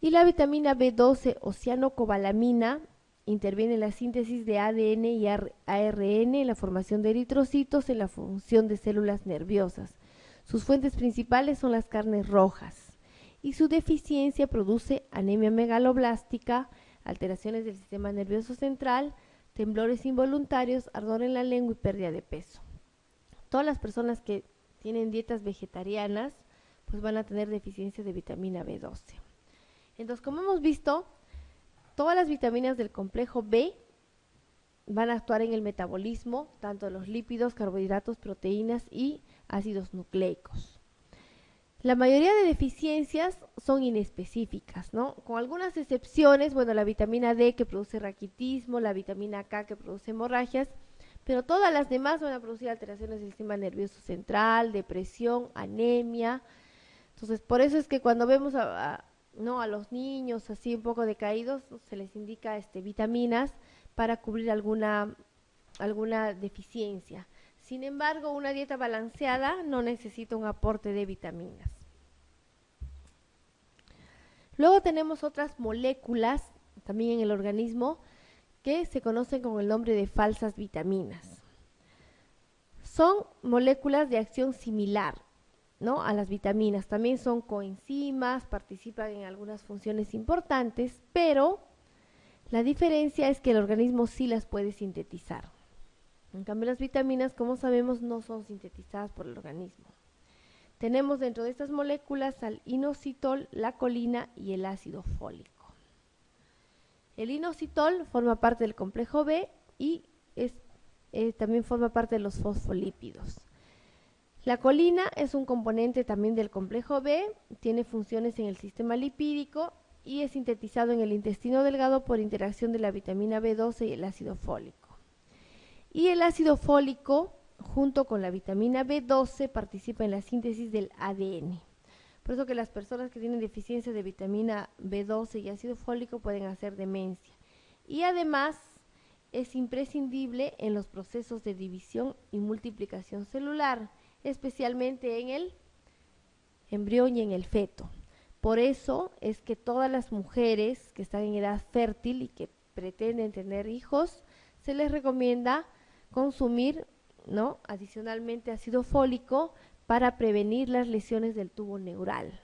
Y la vitamina B12 o cianocobalamina interviene en la síntesis de ADN y ARN, en la formación de eritrocitos, en la función de células nerviosas. Sus fuentes principales son las carnes rojas y su deficiencia produce anemia megaloblástica, alteraciones del sistema nervioso central, temblores involuntarios, ardor en la lengua y pérdida de peso. Todas las personas que tienen dietas vegetarianas pues van a tener deficiencia de vitamina B12. Entonces, como hemos visto, todas las vitaminas del complejo B van a actuar en el metabolismo, tanto de los lípidos, carbohidratos, proteínas y ácidos nucleicos. La mayoría de deficiencias son inespecíficas, ¿no? Con algunas excepciones, bueno, la vitamina D que produce raquitismo, la vitamina K que produce hemorragias, pero todas las demás van a producir alteraciones del sistema nervioso central, depresión, anemia. Entonces, por eso es que cuando vemos a los niños así un poco decaídos, se les indica vitaminas para cubrir alguna deficiencia. Sin embargo, una dieta balanceada no necesita un aporte de vitaminas. Luego tenemos otras moléculas también en el organismo que se conocen con el nombre de falsas vitaminas. Son moléculas de acción similar, ¿no?, a las vitaminas. También son coenzimas, participan en algunas funciones importantes, pero la diferencia es que el organismo sí las puede sintetizar. En cambio, las vitaminas, como sabemos, no son sintetizadas por el organismo. Tenemos dentro de estas moléculas al inositol, la colina y el ácido fólico. El inositol forma parte del complejo B y también forma parte de los fosfolípidos. La colina es un componente también del complejo B, tiene funciones en el sistema lipídico y es sintetizado en el intestino delgado por interacción de la vitamina B12 y el ácido fólico. Y el ácido fólico, junto con la vitamina B12, participa en la síntesis del ADN. Por eso que las personas que tienen deficiencia de vitamina B12 y ácido fólico pueden hacer demencia. Y además es imprescindible en los procesos de división y multiplicación celular, especialmente en el embrión y en el feto. Por eso es que todas las mujeres que están en edad fértil y que pretenden tener hijos, se les recomienda consumir, ¿no?, adicionalmente ácido fólico para prevenir las lesiones del tubo neural,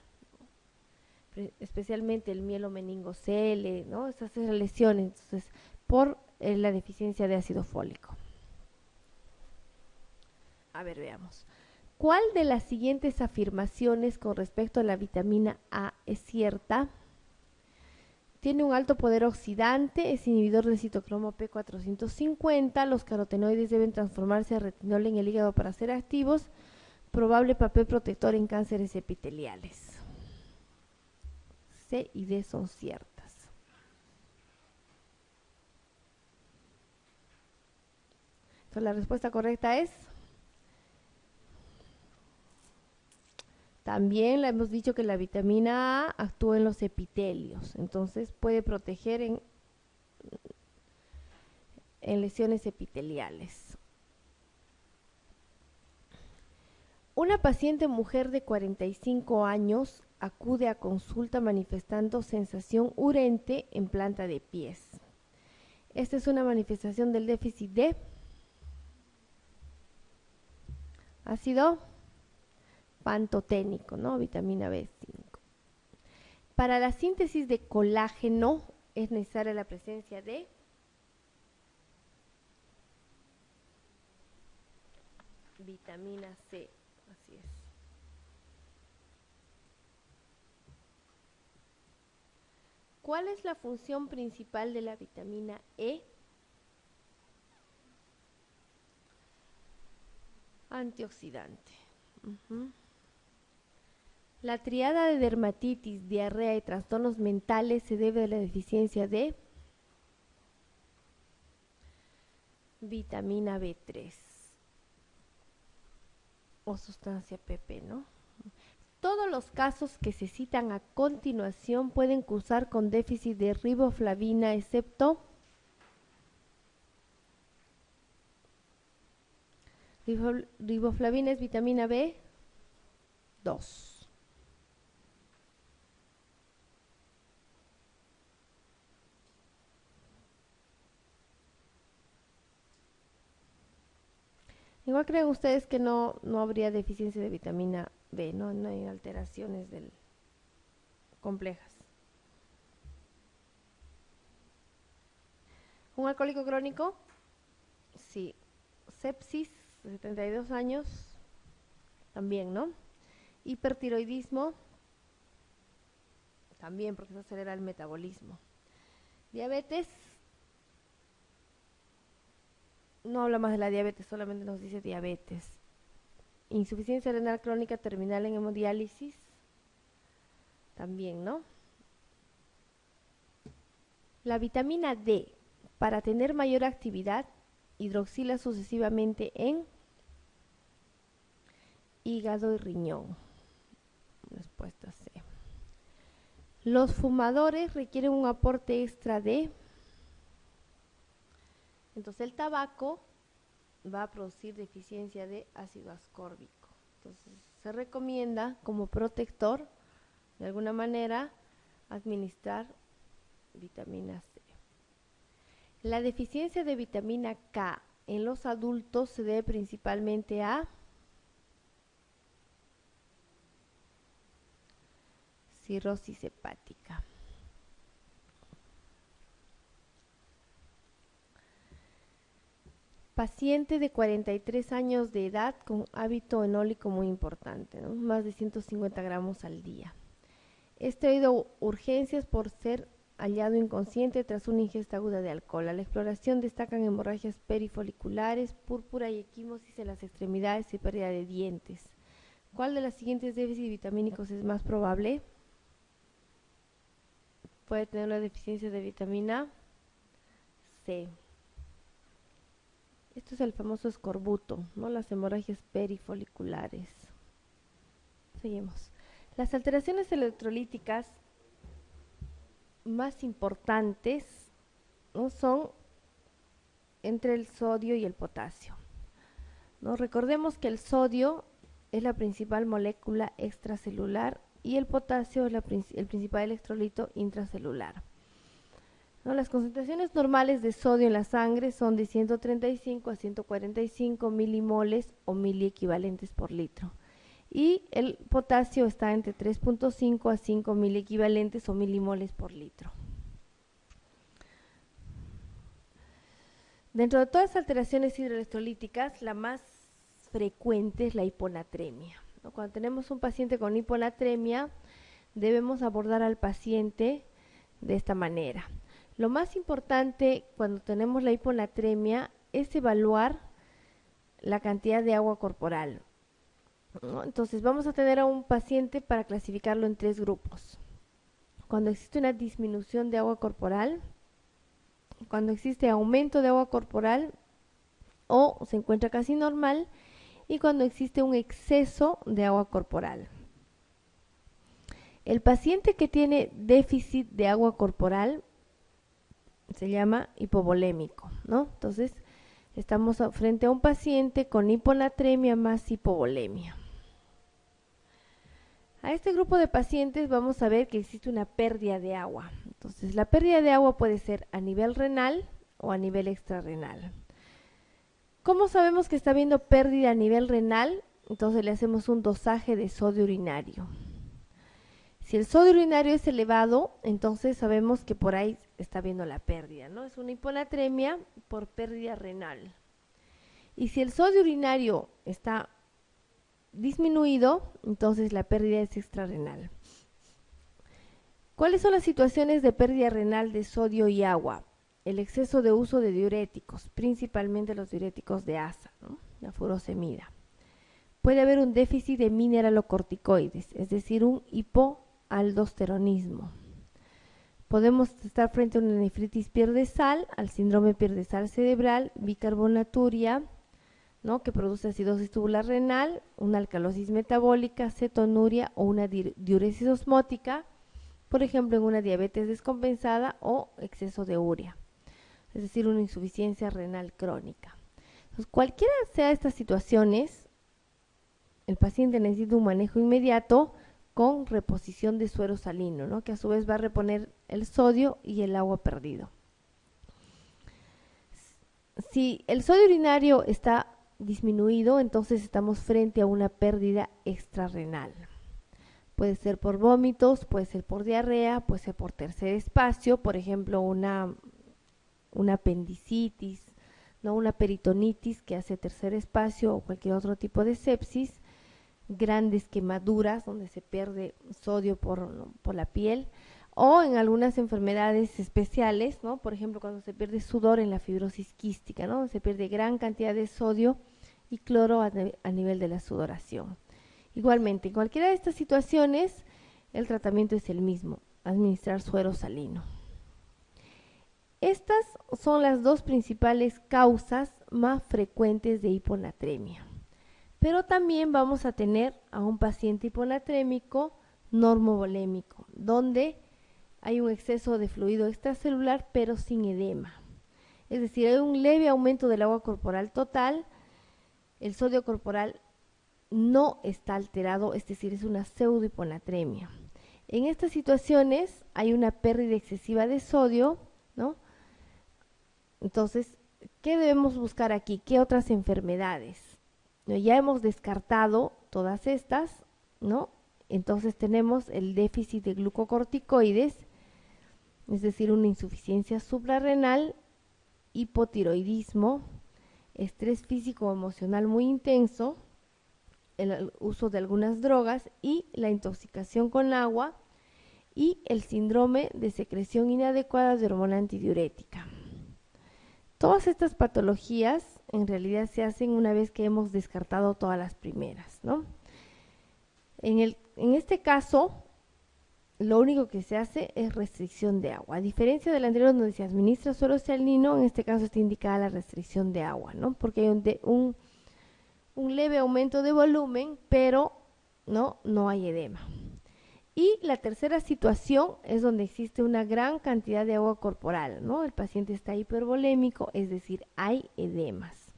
especialmente el mielomeningocele, ¿no?, esas lesiones, entonces, por la deficiencia de ácido fólico. A ver, veamos. ¿Cuál de las siguientes afirmaciones con respecto a la vitamina A es cierta? Tiene un alto poder oxidante, es inhibidor del citocromo P450, los carotenoides deben transformarse a retinol en el hígado para ser activos, probable papel protector en cánceres epiteliales. C y D son ciertas. Entonces la respuesta correcta es... También le hemos dicho que la vitamina A actúa en los epitelios, entonces puede proteger en lesiones epiteliales. Una paciente mujer de 45 años acude a consulta manifestando sensación urente en planta de pies. Esta es una manifestación del déficit de ácido pantoténico, ¿no?, vitamina B5. Para la síntesis de colágeno es necesaria la presencia de vitamina C. Así es. ¿Cuál es la función principal de la vitamina E? Antioxidante. La triada de dermatitis, diarrea y trastornos mentales se debe a la deficiencia de vitamina B3 o sustancia PP, ¿no? Todos los casos que se citan a continuación pueden cursar con déficit de riboflavina, excepto riboflavina es vitamina B2. Igual creen ustedes que no habría deficiencia de vitamina B, no hay alteraciones complejas. ¿Un alcohólico crónico? Sí. Sepsis, 72 años, también, ¿no? Hipertiroidismo, también, porque eso acelera el metabolismo. Diabetes, no habla más de la diabetes, solamente nos dice diabetes. Insuficiencia renal crónica terminal en hemodiálisis, también, ¿no? La vitamina D, para tener mayor actividad, hidroxila sucesivamente en hígado y riñón. Respuesta C. Los fumadores requieren un aporte extra de... Entonces el tabaco va a producir deficiencia de ácido ascórbico. Entonces se recomienda como protector, de alguna manera, administrar vitamina C. La deficiencia de vitamina K en los adultos se debe principalmente a cirrosis hepática. Paciente de 43 años de edad con hábito enólico muy importante, ¿no? Más de 150 gramos al día. Este ha ido a urgencias por ser hallado inconsciente tras una ingesta aguda de alcohol. A la exploración destacan hemorragias perifoliculares, púrpura y equimosis en las extremidades y pérdida de dientes. ¿Cuál de los siguientes déficits vitamínicos es más probable? Puede tener una deficiencia de vitamina C. Esto es el famoso escorbuto, ¿no? Las hemorragias perifoliculares. Seguimos. Las alteraciones electrolíticas más importantes, ¿no? Son entre el sodio y el potasio, ¿no? Recordemos que el sodio es la principal molécula extracelular y el potasio es el principal electrolito intracelular, ¿no? Las concentraciones normales de sodio en la sangre son de 135 a 145 milimoles o miliequivalentes por litro. Y el potasio está entre 3.5 a 5 miliequivalentes o milimoles por litro. Dentro de todas las alteraciones hidroelectrolíticas, la más frecuente es la hiponatremia, ¿no? Cuando tenemos un paciente con hiponatremia, debemos abordar al paciente de esta manera. Lo más importante cuando tenemos la hiponatremia es evaluar la cantidad de agua corporal, ¿no? Entonces vamos a tener a un paciente para clasificarlo en 3 grupos. Cuando existe una disminución de agua corporal, cuando existe aumento de agua corporal o se encuentra casi normal, y cuando existe un exceso de agua corporal. El paciente que tiene déficit de agua corporal se llama hipovolémico, ¿no? Entonces estamos frente a un paciente con hiponatremia más hipovolemia. A este grupo de pacientes vamos a ver que existe una pérdida de agua. Entonces la pérdida de agua puede ser a nivel renal o a nivel extrarrenal. ¿Cómo sabemos que está habiendo pérdida a nivel renal? Entonces le hacemos un dosaje de sodio urinario. Si el sodio urinario es elevado, entonces sabemos que por ahí está habiendo la pérdida, ¿no? Es una hiponatremia por pérdida renal. Y si el sodio urinario está disminuido, entonces la pérdida es extrarrenal. ¿Cuáles son las situaciones de pérdida renal de sodio y agua? El exceso de uso de diuréticos, principalmente los diuréticos de asa, ¿no? La furosemida. Puede haber un déficit de mineralocorticoides, es decir, un hipoaldosteronismo. Podemos estar frente a una nefritis pierde sal, al síndrome pierde sal cerebral, bicarbonaturia, ¿no? Que produce acidosis tubular renal, una alcalosis metabólica, cetonuria o una diuresis osmótica, por ejemplo en una diabetes descompensada o exceso de urea, es decir, una insuficiencia renal crónica. Entonces, cualquiera sea estas situaciones, el paciente necesita un manejo inmediato con reposición de suero salino, ¿no? Que a su vez va a reponer el sodio y el agua perdido. Si el sodio urinario está disminuido, entonces estamos frente a una pérdida extrarrenal. Puede ser por vómitos, puede ser por diarrea, puede ser por tercer espacio, por ejemplo, una apendicitis, ¿no? Una peritonitis que hace tercer espacio o cualquier otro tipo de sepsis, grandes quemaduras donde se pierde sodio por la piel, o en algunas enfermedades especiales, ¿no? Por ejemplo, cuando se pierde sudor en la fibrosis quística, ¿no? Se pierde gran cantidad de sodio y cloro a nivel de la sudoración. Igualmente, en cualquiera de estas situaciones, el tratamiento es el mismo, administrar suero salino. Estas son las dos principales causas más frecuentes de hiponatremia. Pero también vamos a tener a un paciente hiponatrémico normovolémico, donde hay un exceso de fluido extracelular pero sin edema. Es decir, hay un leve aumento del agua corporal total, el sodio corporal no está alterado, es decir, es una pseudohiponatremia. En estas situaciones hay una pérdida excesiva de sodio, ¿no? Entonces, ¿qué debemos buscar aquí? ¿Qué otras enfermedades? Ya hemos descartado todas estas, ¿no? Entonces tenemos el déficit de glucocorticoides, es decir, una insuficiencia suprarrenal, hipotiroidismo, estrés físico o emocional muy intenso, el uso de algunas drogas y la intoxicación con agua y el síndrome de secreción inadecuada de hormona antidiurética. Todas estas patologías en realidad se hacen una vez que hemos descartado todas las primeras, ¿no? En este caso, lo único que se hace es restricción de agua. A diferencia del anterior donde se administra suero salino, en este caso está indicada la restricción de agua, ¿no? Porque hay un leve aumento de volumen, pero no hay edema. Y la tercera situación es donde existe una gran cantidad de agua corporal, ¿no? El paciente está hipervolémico, es decir, hay edemas.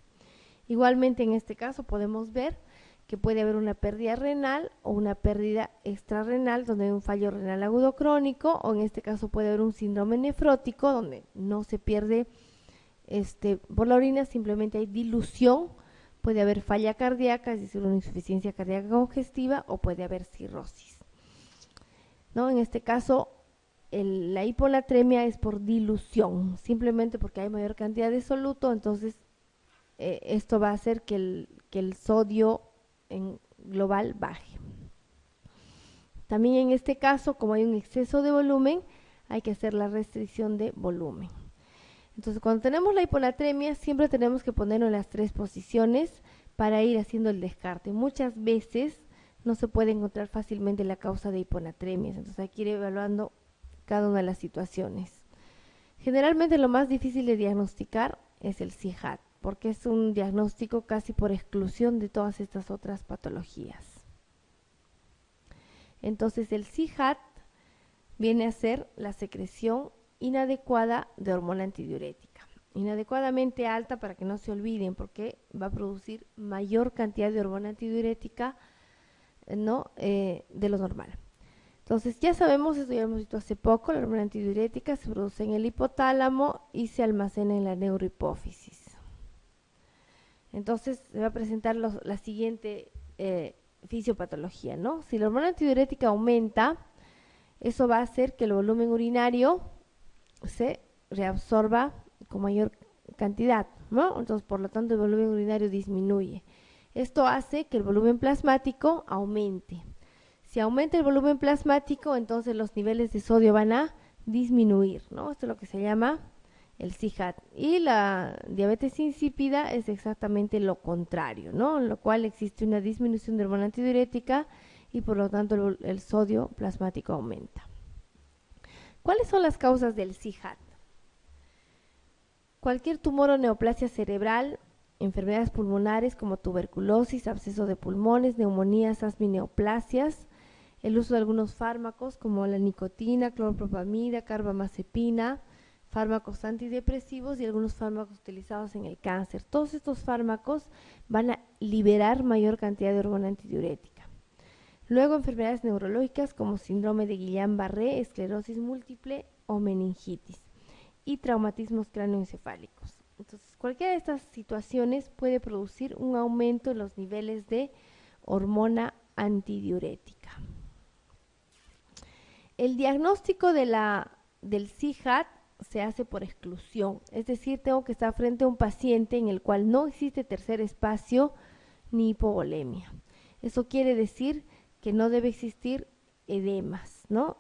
Igualmente en este caso podemos ver que puede haber una pérdida renal o una pérdida extrarrenal donde hay un fallo renal agudo crónico, o en este caso puede haber un síndrome nefrótico donde no se pierde por la orina, simplemente hay dilución, puede haber falla cardíaca, es decir, una insuficiencia cardíaca congestiva, o puede haber cirrosis, ¿no? En este caso, la hiponatremia es por dilución, simplemente porque hay mayor cantidad de soluto, entonces esto va a hacer que el sodio en global baje. También en este caso, como hay un exceso de volumen, hay que hacer la restricción de volumen. Entonces, cuando tenemos la hiponatremia, siempre tenemos que ponerlo en las tres posiciones para ir haciendo el descarte. Muchas veces no se puede encontrar fácilmente la causa de hiponatremias, entonces hay que ir evaluando cada una de las situaciones. Generalmente lo más difícil de diagnosticar es el CIHAT, porque es un diagnóstico casi por exclusión de todas estas otras patologías. Entonces el CIHAT viene a ser la secreción inadecuada de hormona antidiurética. Inadecuadamente alta, para que no se olviden, porque va a producir mayor cantidad de hormona antidiurética, ¿no? De lo normal. Entonces ya sabemos, esto ya lo hemos visto hace poco, la hormona antidiurética se produce en el hipotálamo y se almacena en la neurohipófisis. Entonces se va a presentar la siguiente fisiopatología, ¿no? Si la hormona antidiurética aumenta, eso va a hacer que el volumen urinario se reabsorba con mayor cantidad, ¿no? Entonces, por lo tanto, el volumen urinario disminuye. Esto hace que el volumen plasmático aumente. Si aumenta el volumen plasmático, entonces los niveles de sodio van a disminuir, ¿no? Esto es lo que se llama el CIHAT. Y la diabetes insípida es exactamente lo contrario, ¿no? En lo cual existe una disminución de hormona antidiurética y por lo tanto el sodio plasmático aumenta. ¿Cuáles son las causas del CIHAT? Cualquier tumor o neoplasia cerebral, enfermedades pulmonares como tuberculosis, absceso de pulmones, neumonías, asma y neoplasias, el uso de algunos fármacos como la nicotina, cloropropamida, carbamazepina, fármacos antidepresivos y algunos fármacos utilizados en el cáncer. Todos estos fármacos van a liberar mayor cantidad de hormona antidiurética. Luego, enfermedades neurológicas como síndrome de Guillain-Barré, esclerosis múltiple o meningitis y traumatismos cráneoencefálicos. Entonces, Cualquiera de estas situaciones puede producir un aumento en los niveles de hormona antidiurética. El diagnóstico del CIJAD se hace por exclusión, es decir, tengo que estar frente a un paciente en el cual no existe tercer espacio ni hipovolemia. Eso quiere decir que no debe existir edemas, ¿no?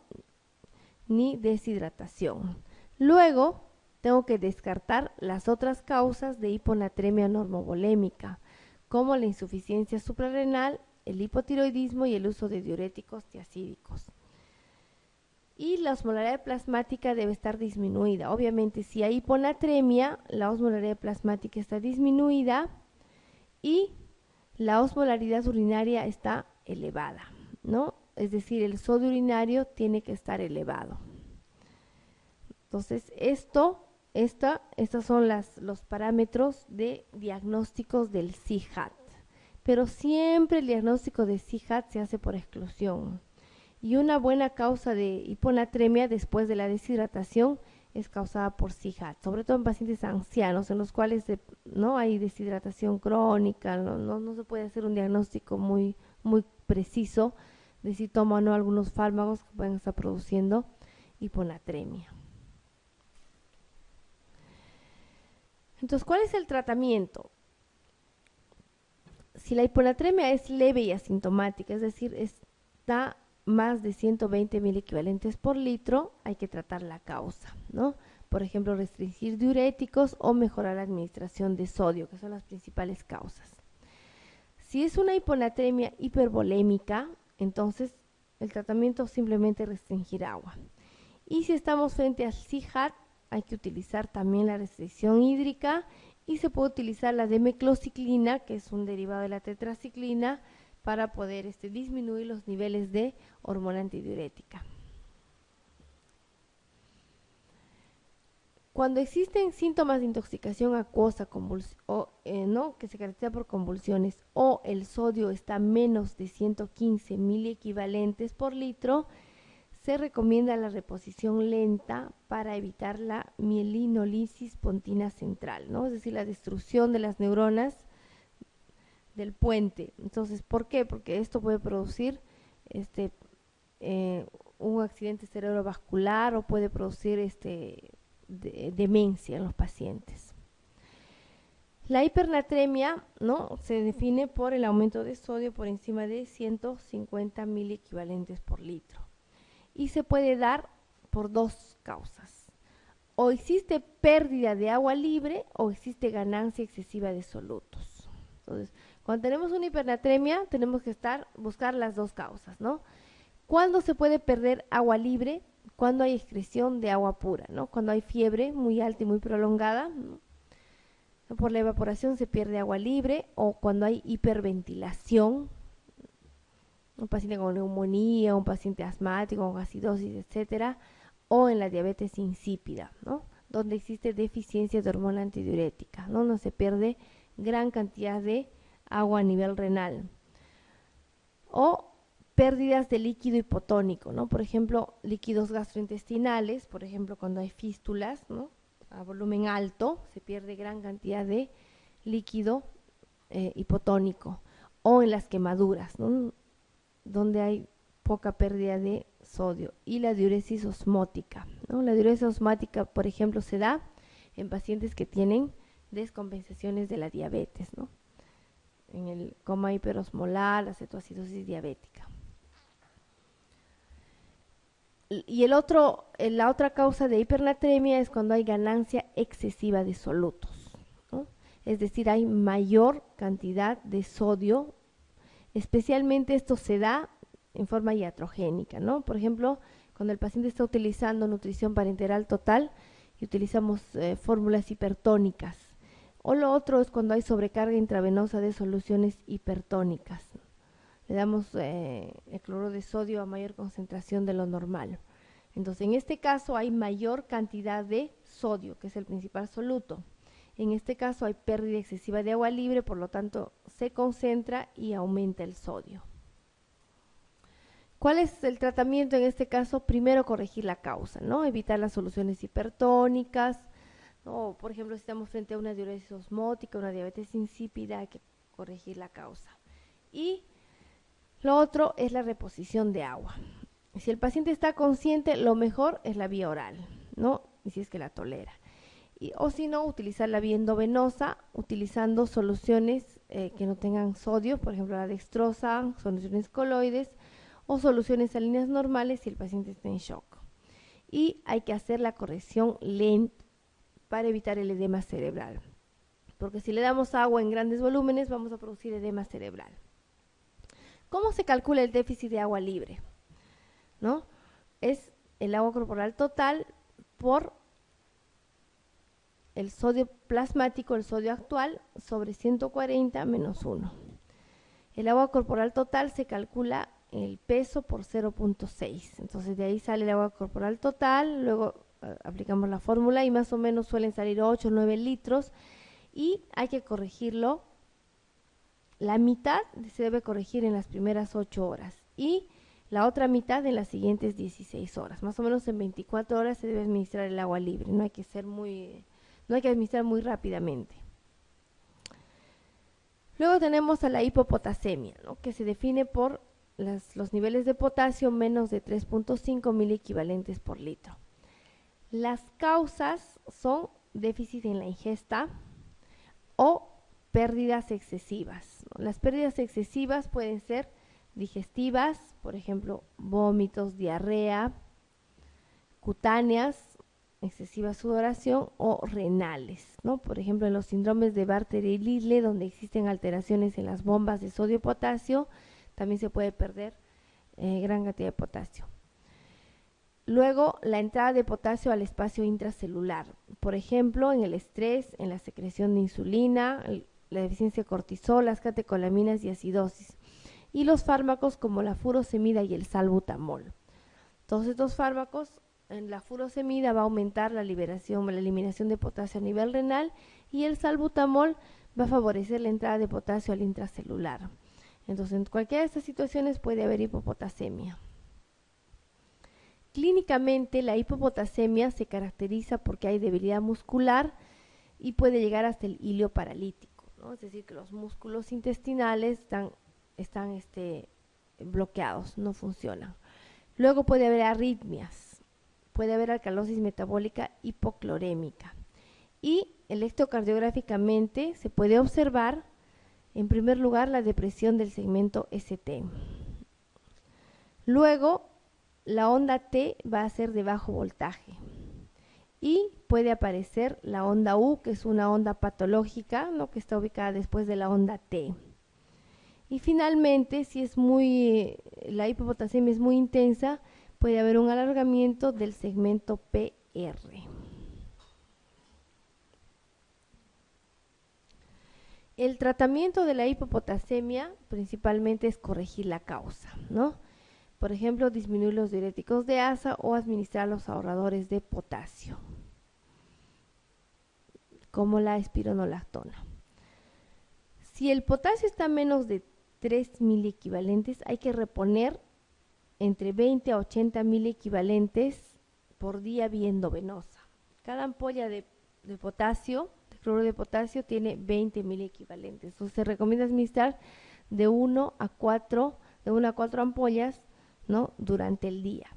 Ni deshidratación. Luego, tengo que descartar las otras causas de hiponatremia normovolémica, como la insuficiencia suprarrenal, el hipotiroidismo y el uso de diuréticos tiacídicos. Y la osmolaridad plasmática debe estar disminuida. Obviamente, si hay hiponatremia, la osmolaridad plasmática está disminuida y la osmolaridad urinaria está elevada, ¿no? Es decir, el sodio urinario tiene que estar elevado. Entonces, estos son los parámetros de diagnósticos del CIJAD. Pero siempre el diagnóstico de CIJAD se hace por exclusión. Y una buena causa de hiponatremia después de la deshidratación es causada por CIJAD, sobre todo en pacientes ancianos, en los cuales no hay deshidratación crónica, no se puede hacer un diagnóstico muy preciso de si toman o no algunos fármacos que pueden estar produciendo hiponatremia. Entonces, ¿cuál es el tratamiento? Si la hiponatremia es leve y asintomática, es decir, está más de 120 miliequivalentes por litro, hay que tratar la causa, ¿no? Por ejemplo, restringir diuréticos o mejorar la administración de sodio, que son las principales causas. Si es una hiponatremia hipervolémica, entonces el tratamiento simplemente restringir agua. Y si estamos frente al CIJAD, hay que utilizar también la restricción hídrica y se puede utilizar la demeclociclina, que es un derivado de la tetraciclina, para poder disminuir los niveles de hormona antidiurética. Cuando existen síntomas de intoxicación acuosa que se caracteriza por convulsiones o el sodio está menos de 115 miliequivalentes por litro, se recomienda la reposición lenta para evitar la mielinolisis pontina central, ¿no? Es decir, la destrucción de las neuronas del puente. Entonces, ¿por qué? Porque esto puede producir un accidente cerebrovascular o puede producir demencia en los pacientes. La hipernatremia, ¿no?, se define por el aumento de sodio por encima de 150 miliequivalentes por litro. Y se puede dar por dos causas. O existe pérdida de agua libre o existe ganancia excesiva de solutos. Entonces, cuando tenemos una hipernatremia, tenemos que buscar las dos causas, ¿no? ¿Cuándo se puede perder agua libre? Cuando hay excreción de agua pura, ¿no? Cuando hay fiebre muy alta y muy prolongada, ¿no? Por la evaporación se pierde agua libre, o cuando hay hiperventilación, un paciente con neumonía, un paciente asmático, con acidosis, etcétera, o en la diabetes insípida, ¿no?, donde existe deficiencia de hormona antidiurética, ¿no?, donde se pierde gran cantidad de agua a nivel renal. O pérdidas de líquido hipotónico, ¿no? Por ejemplo, líquidos gastrointestinales, por ejemplo, cuando hay fístulas, ¿no?, a volumen alto, se pierde gran cantidad de líquido hipotónico. O en las quemaduras, ¿no?, donde hay poca pérdida de sodio. Y la diuresis osmótica, ¿no? La diuresis osmótica, por ejemplo, se da en pacientes que tienen descompensaciones de la diabetes, ¿no?, en el coma hiperosmolar, la cetoacidosis diabética. Y la otra causa de hipernatremia es cuando hay ganancia excesiva de solutos, ¿no? Es decir, hay mayor cantidad de sodio. Especialmente esto se da en forma iatrogénica, ¿no? Por ejemplo, cuando el paciente está utilizando nutrición parenteral total y utilizamos fórmulas hipertónicas. O lo otro es cuando hay sobrecarga intravenosa de soluciones hipertónicas. Le damos el cloruro de sodio a mayor concentración de lo normal. Entonces, en este caso hay mayor cantidad de sodio, que es el principal soluto. En este caso hay pérdida excesiva de agua libre, por lo tanto se concentra y aumenta el sodio. ¿Cuál es el tratamiento en este caso? Primero corregir la causa, ¿no? Evitar las soluciones hipertónicas, ¿no? Por ejemplo, si estamos frente a una diuresis osmótica, una diabetes insípida, hay que corregir la causa. Y lo otro es la reposición de agua. Si el paciente está consciente, lo mejor es la vía oral, ¿no? Y si es que la tolera. O si no, utilizar la vía endovenosa, utilizando soluciones que no tengan sodio, por ejemplo la dextrosa, soluciones coloides o soluciones salinas normales si el paciente está en shock. Y hay que hacer la corrección lenta para evitar el edema cerebral, porque si le damos agua en grandes volúmenes vamos a producir edema cerebral. ¿Cómo se calcula el déficit de agua libre? ¿No? Es el agua corporal total por el sodio plasmático, el sodio actual, sobre 140 menos 1. El agua corporal total se calcula el peso por 0.6. Entonces de ahí sale el agua corporal total, luego aplicamos la fórmula y más o menos suelen salir 8 o 9 litros y hay que corregirlo. La mitad se debe corregir en las primeras 8 horas y la otra mitad en las siguientes 16 horas. Más o menos en 24 horas se debe administrar el agua libre, no hay que administrar muy rápidamente. Luego tenemos a la hipopotasemia, ¿no? Que se define por los niveles de potasio menos de 3.5 miliequivalentes por litro. Las causas son déficit en la ingesta o pérdidas excesivas, ¿no? Las pérdidas excesivas pueden ser digestivas, por ejemplo, vómitos, diarrea, cutáneas, excesiva sudoración o renales, ¿no? Por ejemplo, en los síndromes de Bartter y Lidle, donde existen alteraciones en las bombas de sodio-potasio, también se puede perder gran cantidad de potasio. Luego, la entrada de potasio al espacio intracelular, por ejemplo, en el estrés, en la secreción de insulina, la deficiencia de cortisol, las catecolaminas y acidosis. Y los fármacos como la furosemida y el salbutamol. Todos estos fármacos, en la furosemida va a aumentar la eliminación de potasio a nivel renal y el salbutamol va a favorecer la entrada de potasio al intracelular. Entonces, en cualquiera de estas situaciones puede haber hipopotasemia. Clínicamente, la hipopotasemia se caracteriza porque hay debilidad muscular y puede llegar hasta el hilio paralítico, ¿no? Es decir, que los músculos intestinales están bloqueados, no funcionan. Luego puede haber arritmias, puede haber alcalosis metabólica hipoclorémica. Y electrocardiográficamente se puede observar, en primer lugar, la depresión del segmento ST. Luego, la onda T va a ser de bajo voltaje. Y puede aparecer la onda U, que es una onda patológica, ¿no? Que está ubicada después de la onda T. Y finalmente, si la hipopotasemia es muy intensa, puede haber un alargamiento del segmento PR. El tratamiento de la hipopotasemia principalmente es corregir la causa, ¿no? Por ejemplo, disminuir los diuréticos de asa o administrar los ahorradores de potasio, como la espironolactona. Si el potasio está a menos de 3 miliequivalentes, hay que reponer entre 20 a 80 miliequivalentes por día vía endovenosa. Cada ampolla de potasio, de cloruro de potasio, tiene 20 miliequivalentes. Entonces se recomienda administrar de 1 a 4 ampollas, ¿no? Durante el día.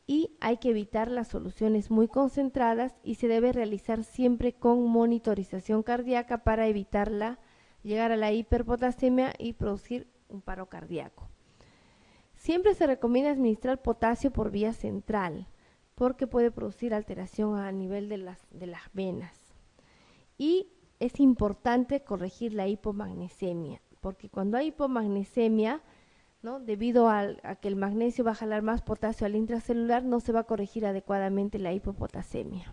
Y hay que evitar las soluciones muy concentradas y se debe realizar siempre con monitorización cardíaca para evitar llegar a la hiperpotasemia y producir un paro cardíaco. Siempre se recomienda administrar potasio por vía central porque puede producir alteración a nivel de las venas. Y es importante corregir la hipomagnesemia, porque cuando hay hipomagnesemia, ¿no? Debido a que el magnesio va a jalar más potasio al intracelular, no se va a corregir adecuadamente la hipopotasemia.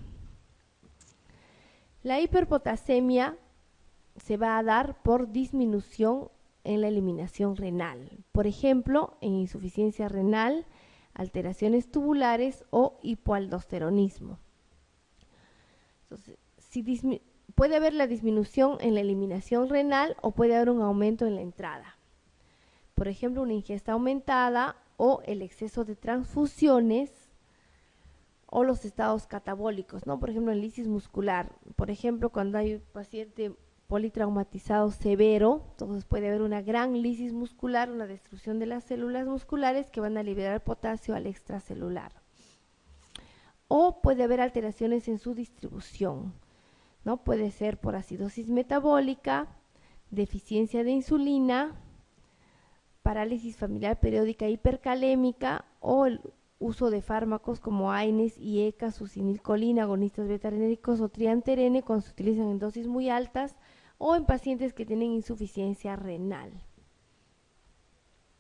La hiperpotasemia se va a dar por disminución en la eliminación renal, por ejemplo, en insuficiencia renal, alteraciones tubulares o hipoaldosteronismo. Entonces, puede haber la disminución en la eliminación renal o puede haber un aumento en la entrada. Por ejemplo, una ingesta aumentada o el exceso de transfusiones o los estados catabólicos, ¿no? Por ejemplo, el lisis muscular. Por ejemplo, cuando hay un paciente politraumatizado severo, entonces puede haber una gran lisis muscular, una destrucción de las células musculares que van a liberar potasio al extracelular. O puede haber alteraciones en su distribución, ¿no? Puede ser por acidosis metabólica, deficiencia de insulina, parálisis familiar periódica hipercalémica o el uso de fármacos como AINES, IECA, succinilcolina, agonistas beta-adrenérgicos o trianterene cuando se utilizan en dosis muy altas o en pacientes que tienen insuficiencia renal.